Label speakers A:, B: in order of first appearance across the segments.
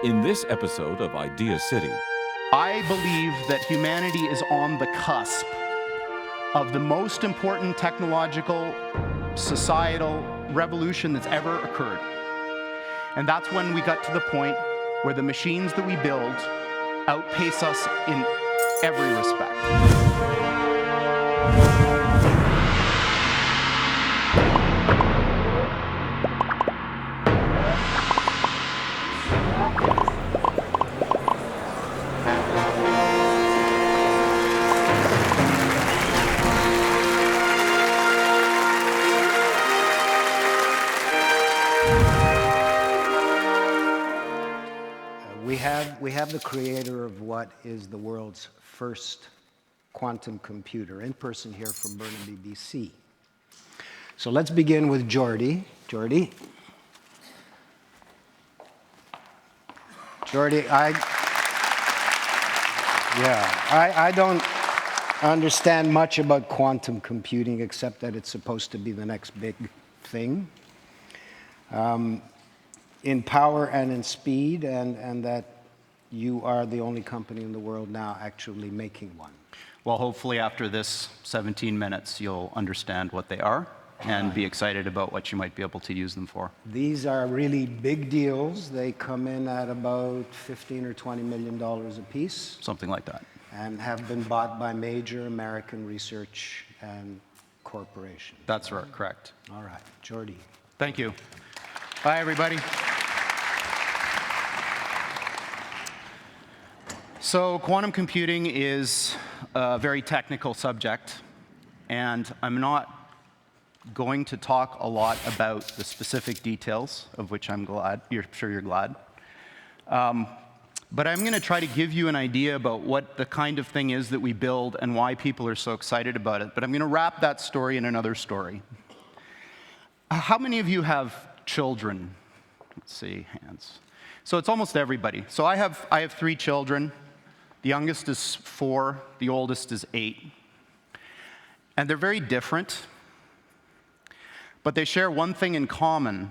A: In this episode of Idea City,
B: I believe that humanity is on the cusp of the most important technological, societal revolution that's ever occurred. And that's when we got to the point where the machines that we build outpace us in every respect.
C: We have the creator of what is the world's first quantum computer in person here from Burnaby, BC. So let's begin with Geordie. Geordie, I don't understand much about quantum computing except that it's supposed to be the next big thing. In power and in speed, and that you are the only company in the world now actually making one.
B: Well, hopefully after this 17 minutes, you'll understand what they are and be excited about what you might be able to use them for.
C: These are really big deals. They come in at about $15 or $20 million a piece.
B: Something like that.
C: And have been bought by major American research and corporations.
B: That's right, correct.
C: All right, Geordie.
B: Thank you. Bye, everybody. So quantum computing is a very technical subject, and I'm not going to talk a lot about the specific details, of which I'm glad. I'm sure you're glad. But I'm going to try to give you an idea about what the kind of thing is that we build and why people are so excited about it. But I'm going to wrap that story in another story. How many of you have children? Let's see, hands. So it's almost everybody. So I have 3 children. The youngest is 4, the oldest is 8. And they're very different, but they share one thing in common.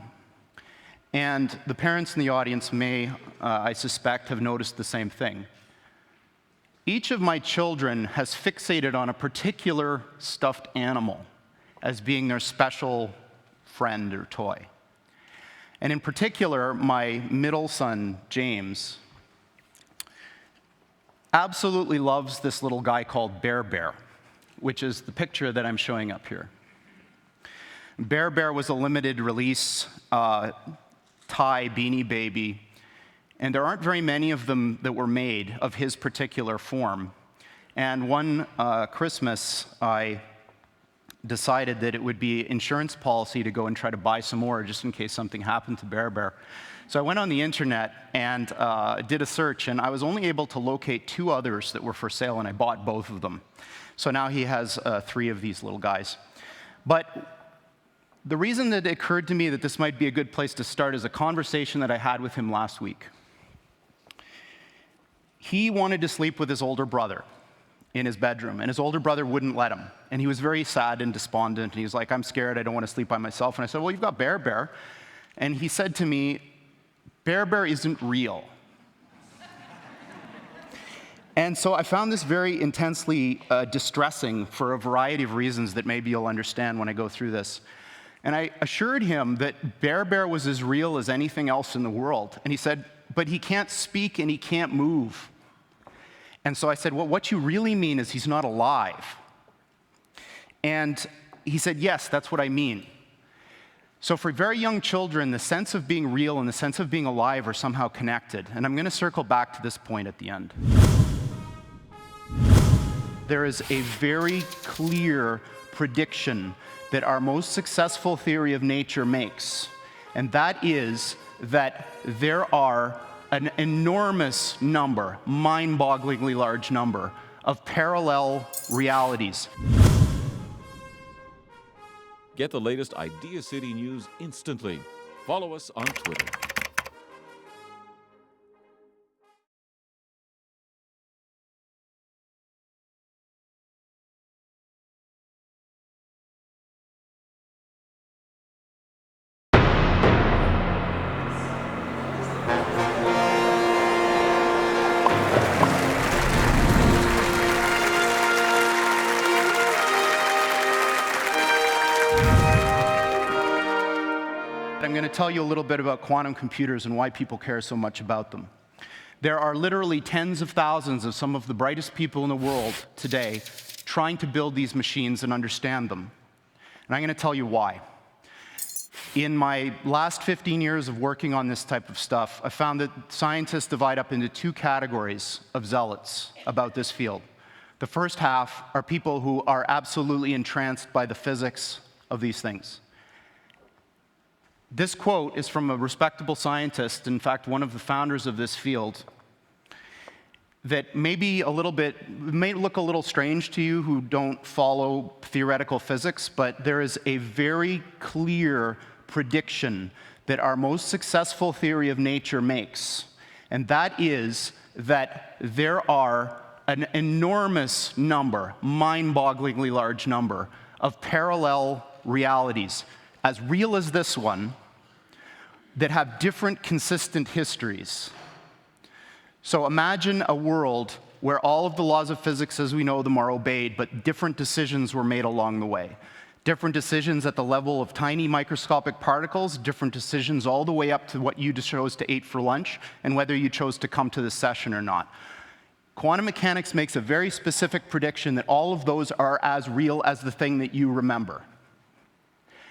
B: And the parents in the audience may, I suspect, have noticed the same thing. Each of my children has fixated on a particular stuffed animal as being their special friend or toy. And in particular, my middle son, James, absolutely loves this little guy called Bear, which is the picture that I'm showing up here. Bear was a limited release Thai Beanie Baby, and there aren't very many of them that were made of his particular form. And one Christmas, I decided that it would be insurance policy to go and try to buy some more just in case something happened to Bear. So I went on the internet and did a search, and I was only able to locate 2 others that were for sale, and I bought both of them. So now he has 3 of these little guys. But the reason that it occurred to me that this might be a good place to start is a conversation that I had with him last week. He wanted to sleep with his older brother in his bedroom, and his older brother wouldn't let him. And he was very sad and despondent, and he was like, I'm scared, I don't want to sleep by myself. And I said, well, you've got Bear. And he said to me, Bear isn't real. And so I found this very intensely distressing for a variety of reasons that maybe you'll understand when I go through this. And I assured him that Bear was as real as anything else in the world. And he said, but he can't speak and he can't move. And so I said, well, what you really mean is he's not alive. And he said, yes, that's what I mean. So for very young children, the sense of being real and the sense of being alive are somehow connected. And I'm going to circle back to this point at the end. There is a very clear prediction that our most successful theory of nature makes, and that is that there are an enormous number, mind-bogglingly large number, of parallel realities.
A: get the latest Idea City news instantly. Follow us on Twitter.
B: that, I'm going to tell you a little bit about quantum computers and why people care so much about them. There are literally tens of thousands of some of the brightest people in the world today trying to build these machines and understand them. And I'm going to tell you why. In my last 15 years of working on this type of stuff, I found that scientists divide up into two categories of zealots about this field. The first half are people who are absolutely entranced by the physics of these things. This quote is from a respectable scientist, in fact, one of the founders of this field, that may look a little strange to you who don't follow theoretical physics, but there is a very clear prediction that our most successful theory of nature makes, and that is that there are an enormous number, mind-bogglingly large number, of parallel realities, as real as this one, that have different consistent histories. So imagine a world where all of the laws of physics as we know them are obeyed, but different decisions were made along the way. Different decisions at the level of tiny microscopic particles, different decisions all the way up to what you chose to eat for lunch, and whether you chose to come to this session or not. Quantum mechanics makes a very specific prediction that all of those are as real as the thing that you remember.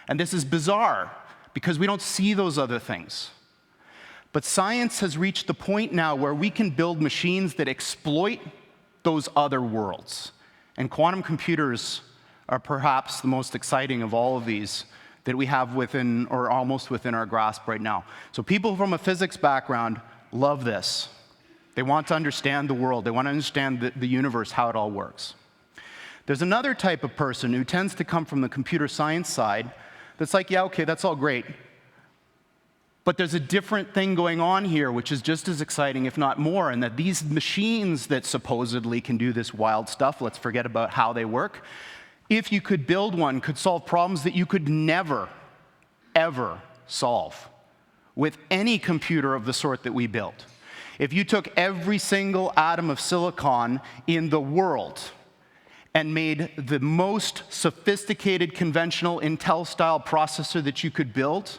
B: And this is bizarre, because we don't see those other things. But science has reached the point now where we can build machines that exploit those other worlds. And quantum computers are perhaps the most exciting of all of these that we have within, or almost within our grasp right now. So people from a physics background love this. They want to understand the world. They want to understand the universe, how it all works. There's another type of person who tends to come from the computer science side that's like, yeah, okay, that's all great. But there's a different thing going on here, which is just as exciting, if not more, and that these machines that supposedly can do this wild stuff, let's forget about how they work, if you could build one, could solve problems that you could never, ever solve with any computer of the sort that we build. If you took every single atom of silicon in the world and made the most sophisticated conventional Intel-style processor that you could build,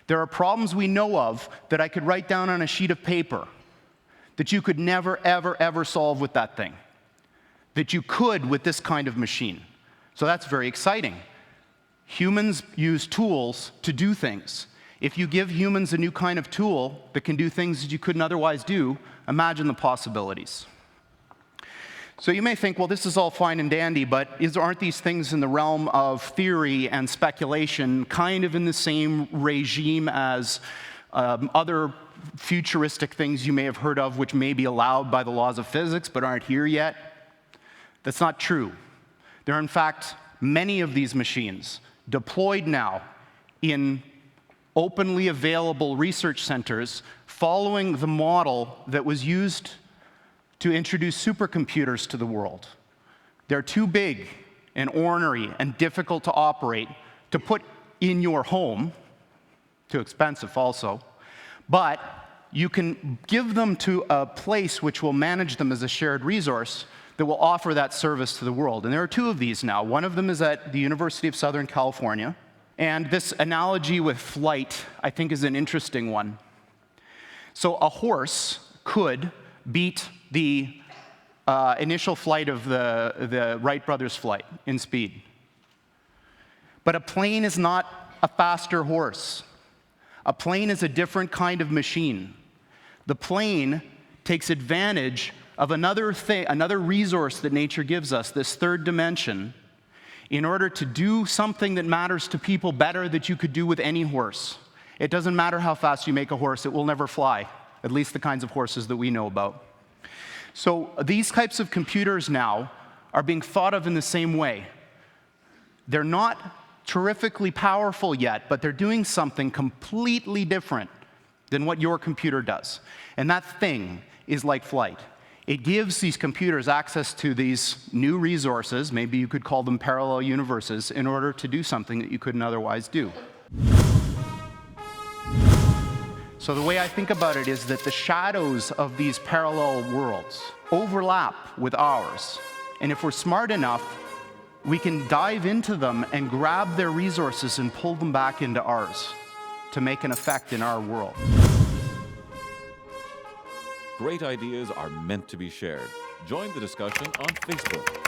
B: there are problems we know of that I could write down on a sheet of paper that you could never, ever, ever solve with that thing, that you could with this kind of machine. So that's very exciting. Humans use tools to do things. If you give humans a new kind of tool that can do things that you couldn't otherwise do, imagine the possibilities. So you may think, well, this is all fine and dandy, but aren't these things in the realm of theory and speculation kind of in the same regime as other futuristic things you may have heard of which may be allowed by the laws of physics but aren't here yet? That's not true. There are, in fact, many of these machines deployed now in openly available research centers following the model that was used to introduce supercomputers to the world. They're too big and ornery and difficult to operate to put in your home, too expensive also, but you can give them to a place which will manage them as a shared resource that will offer that service to the world. And there are two of these now. One of them is at the University of Southern California, and this analogy with flight, I think, is an interesting one. So a horse could beat the initial flight of the Wright brothers' flight in speed. But a plane is not a faster horse. A plane is a different kind of machine. The plane takes advantage of another resource that nature gives us, this third dimension, in order to do something that matters to people better than you could do with any horse. It doesn't matter how fast you make a horse, it will never fly, at least the kinds of horses that we know about. So these types of computers now are being thought of in the same way. They're not terrifically powerful yet, but they're doing something completely different than what your computer does. And that thing is like flight. It gives these computers access to these new resources, maybe you could call them parallel universes, in order to do something that you couldn't otherwise do. So the way I think about it is that the shadows of these parallel worlds overlap with ours. And if we're smart enough, we can dive into them and grab their resources and pull them back into ours to make an effect in our world.
A: Great ideas are meant to be shared. Join the discussion on Facebook.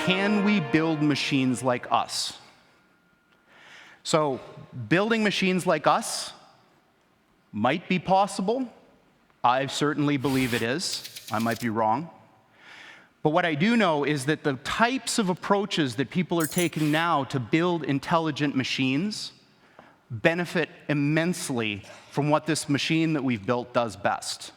B: Can we build machines like us? So, building machines like us might be possible. I certainly believe it is. I might be wrong. But what I do know is that the types of approaches that people are taking now to build intelligent machines benefit immensely from what this machine that we've built does best.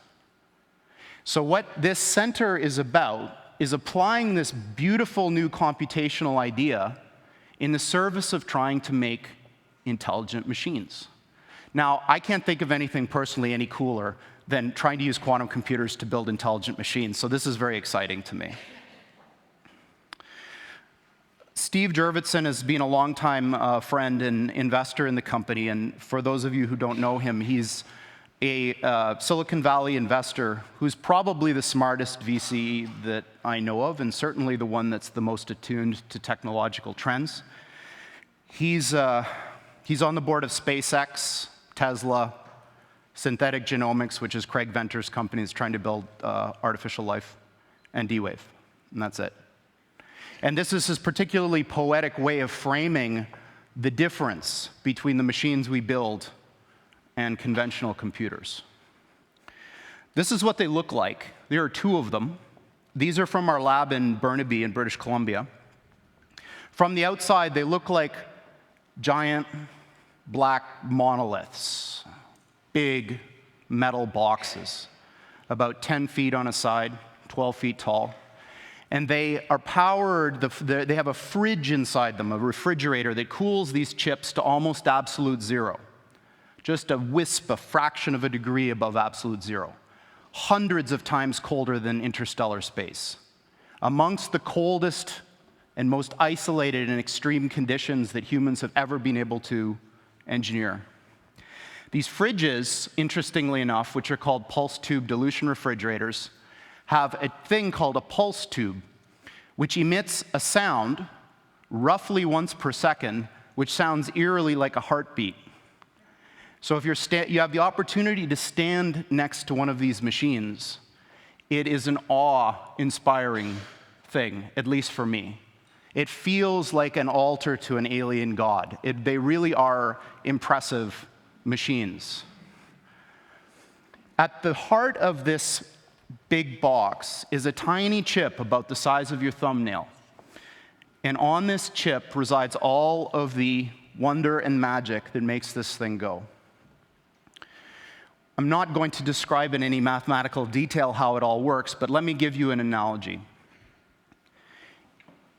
B: So what this center is about is applying this beautiful new computational idea in the service of trying to make intelligent machines. Now, I can't think of anything personally any cooler than trying to use quantum computers to build intelligent machines, so this is very exciting to me. Steve Jurvetson has been a longtime friend and investor in the company, and for those of you who don't know him, he's a Silicon Valley investor who's probably the smartest VC that I know of, and certainly the one that's the most attuned to technological trends. He's on the board of SpaceX, Tesla, Synthetic Genomics, which is Craig Venter's company that's trying to build artificial life, and D-Wave, and that's it. And this is his particularly poetic way of framing the difference between the machines we build and conventional computers. This is what they look like. There are two of them. These are from our lab in Burnaby in British Columbia. From the outside, they look like giant black monoliths, big metal boxes, about 10 feet on a side, 12 feet tall. And they are powered, they have a fridge inside them, a refrigerator that cools these chips to almost absolute zero. Just a wisp, a fraction of a degree above absolute zero. Hundreds of times colder than interstellar space. Amongst the coldest and most isolated and extreme conditions that humans have ever been able to engineer. These fridges, interestingly enough, which are called pulse tube dilution refrigerators, have a thing called a pulse tube, which emits a sound roughly once per second, which sounds eerily like a heartbeat. So if you have the opportunity to stand next to one of these machines, it is an awe-inspiring thing, at least for me. It feels like an altar to an alien god. They really are impressive machines. At the heart of this big box is a tiny chip about the size of your thumbnail. And on this chip resides all of the wonder and magic that makes this thing go. I'm not going to describe in any mathematical detail how it all works, but let me give you an analogy.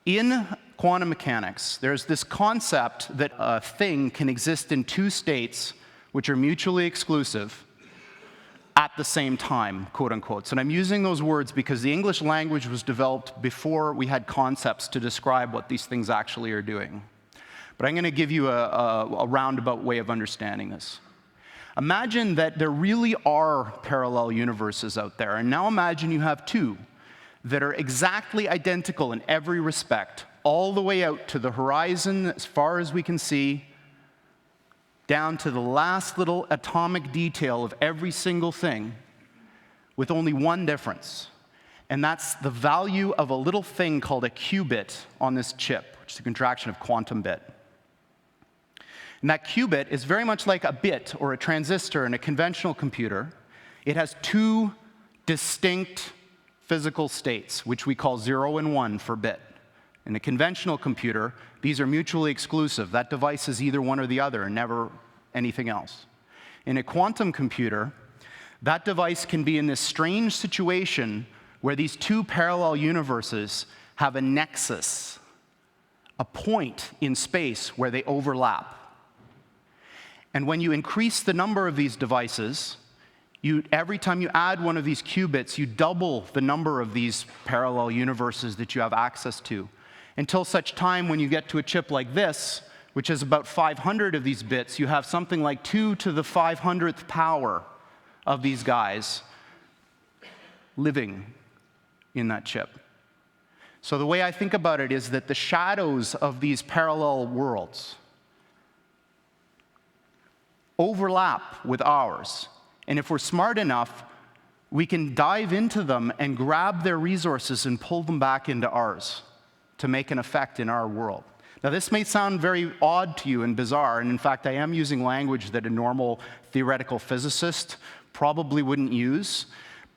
B: In quantum mechanics, there's this concept that a thing can exist in two states which are mutually exclusive at the same time, quote unquote. And I'm using those words because the English language was developed before we had concepts to describe what these things actually are doing. But I'm going to give you a roundabout way of understanding this. Imagine that there really are parallel universes out there, and now imagine you have two that are exactly identical in every respect, all the way out to the horizon as far as we can see, down to the last little atomic detail of every single thing, with only one difference. And that's the value of a little thing called a qubit on this chip, which is a contraction of quantum bit. And that qubit is very much like a bit or a transistor in a conventional computer. It has two distinct physical states, which we call 0 and 1 for bit. In a conventional computer, these are mutually exclusive. That device is either one or the other and never anything else. In a quantum computer, that device can be in this strange situation where these two parallel universes have a nexus, a point in space where they overlap. And when you increase the number of these devices, every time you add one of these qubits, you double the number of these parallel universes that you have access to, until such time when you get to a chip like this, which is about 500 of these bits, you have something like 2 to the 500th power of these guys living in that chip. So the way I think about it is that the shadows of these parallel worlds overlap with ours. And if we're smart enough, we can dive into them and grab their resources and pull them back into ours to make an effect in our world. Now, this may sound very odd to you and bizarre, and in fact, I am using language that a normal theoretical physicist probably wouldn't use,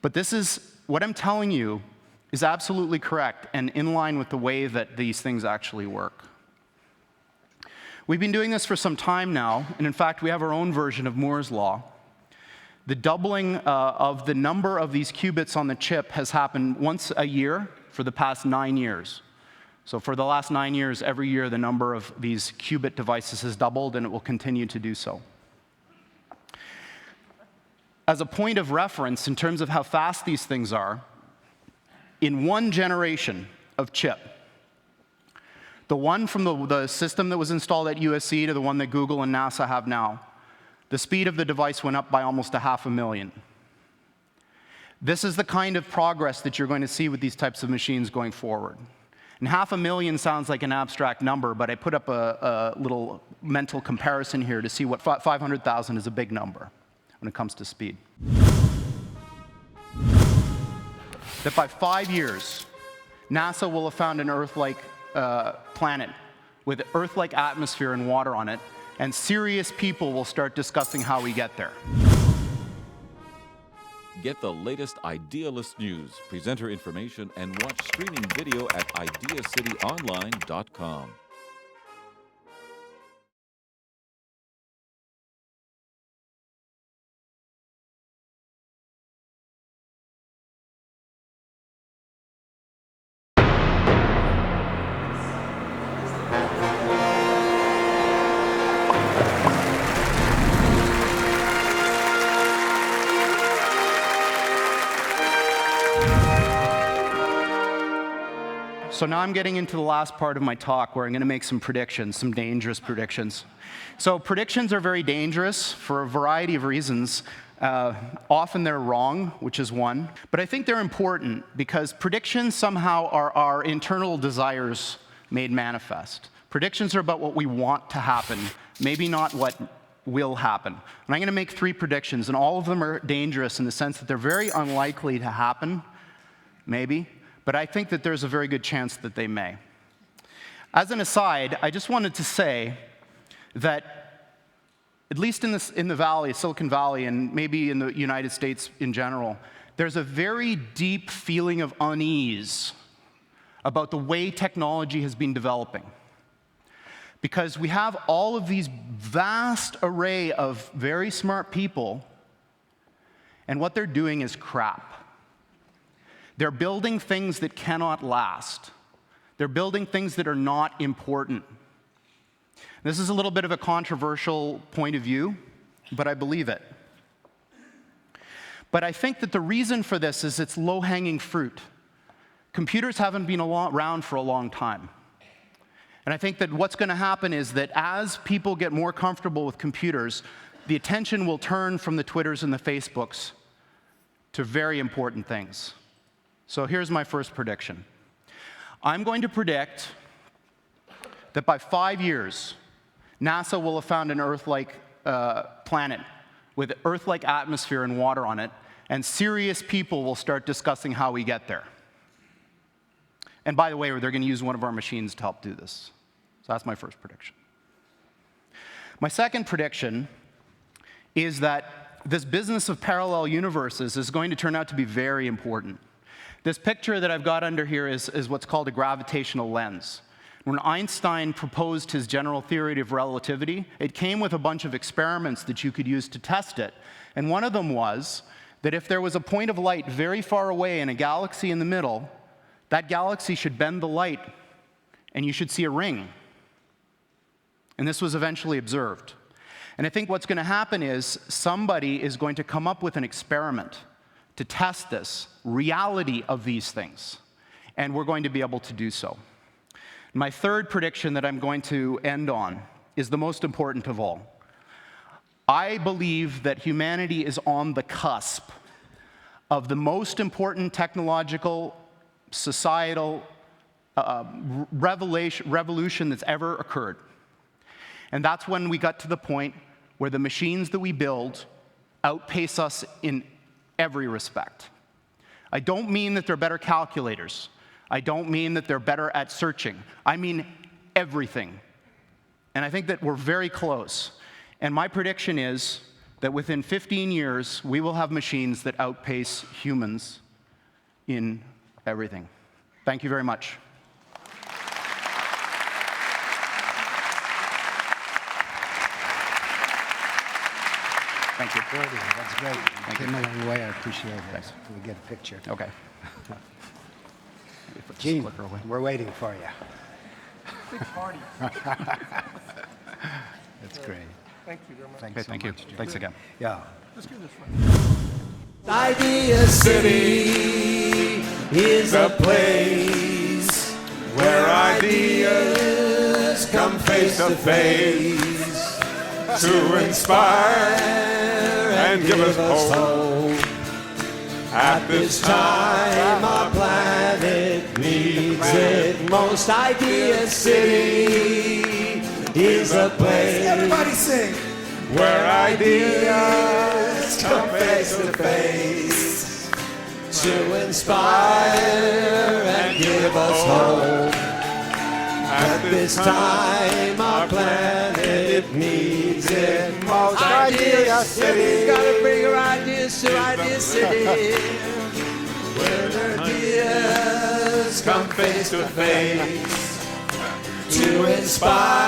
B: but this is, what I'm telling you is absolutely correct and in line with the way that these things actually work. We've been doing this for some time now, and in fact, we have our own version of Moore's Law. The doubling of the number of these qubits on the chip has happened once a year for the past 9 years. So for the last 9 years, every year, the number of these qubit devices has doubled, and it will continue to do so. As a point of reference, in terms of how fast these things are, in one generation of chip, the one from the system that was installed at USC to the one that Google and NASA have now, the speed of the device went up by almost 500,000. This is the kind of progress that you're going to see with these types of machines going forward. And 500,000 sounds like an abstract number, but I put up a little mental comparison here to see what 500,000 is a big number when it comes to speed. That by 5 years, NASA will have found an Earth-like planet with Earth-like atmosphere and water on it, and serious people will start discussing how we get there.
A: Get the latest Idealist news, presenter information, and watch streaming video at ideacityonline.com.
B: So now I'm getting into the last part of my talk where I'm going to make some predictions, some dangerous predictions. So predictions are very dangerous for a variety of reasons. Often they're wrong, which is one. But I think they're important because predictions somehow are our internal desires made manifest. Predictions are about what we want to happen, maybe not what will happen. And I'm going to make 3 predictions, and all of them are dangerous in the sense that they're very unlikely to happen, maybe. But I think that there's a very good chance that they may. As an aside, I just wanted to say that, at least in the Valley, Silicon Valley, and maybe in the United States in general, there's a very deep feeling of unease about the way technology has been developing. Because we have all of these vast array of very smart people, and what they're doing is crap. They're building things that cannot last. They're building things that are not important. This is a little bit of a controversial point of view, but I believe it. But I think that the reason for this is it's low-hanging fruit. Computers haven't been around for a long time. And I think that what's going to happen is that as people get more comfortable with computers, the attention will turn from the Twitters and the Facebooks to very important things. So here's my first prediction. I'm going to predict that by 5 years, NASA will have found an Earth-like planet with Earth-like atmosphere and water on it, and serious people will start discussing how we get there. And by the way, they're going to use one of our machines to help do this. So that's my first prediction. My second prediction is that this business of parallel universes is going to turn out to be very important. This picture that I've got under here is what's called a gravitational lens. When Einstein proposed his general theory of relativity, it came with a bunch of experiments that you could use to test it. And one of them was that if there was a point of light very far away and a galaxy in the middle, that galaxy should bend the light, and you should see a ring. And this was eventually observed. And I think what's going to happen is somebody is going to come up with an experiment to test this reality of these things, and we're going to be able to do so. My third prediction that I'm going to end on is the most important of all. I believe that humanity is on the cusp of the most important technological, societal revolution that's ever occurred. And that's when we got to the point where the machines that we build outpace us in every respect. I don't mean that they're better calculators. I don't mean that they're better at searching. I mean everything. And I think that we're very close. And my prediction is that within 15 years, we will have machines that outpace humans in everything. Thank you very much. Thank you.
C: Geordie, that's great. You came a long way. I appreciate it.
B: Thanks.
C: Can we get a picture?
B: Okay.
C: Gene, we're waiting for you.
D: Big party.
C: That's great.
D: Thank you very much.
C: Thanks
B: Okay,
C: so
B: thank you.
C: much, Gene.
B: Thanks again.
C: Yeah.
D: Let's give this one.
E: Idea City is a place where ideas come face to face to inspire and give us hope. At this time, our planet needs it most. Idea City is a place. Everybody sing. Where ideas come face to face to inspire and give us hope. At this time, our planet needs it most. Idea City, gotta bring our ideas to Idea City, where ideas come face to face to inspire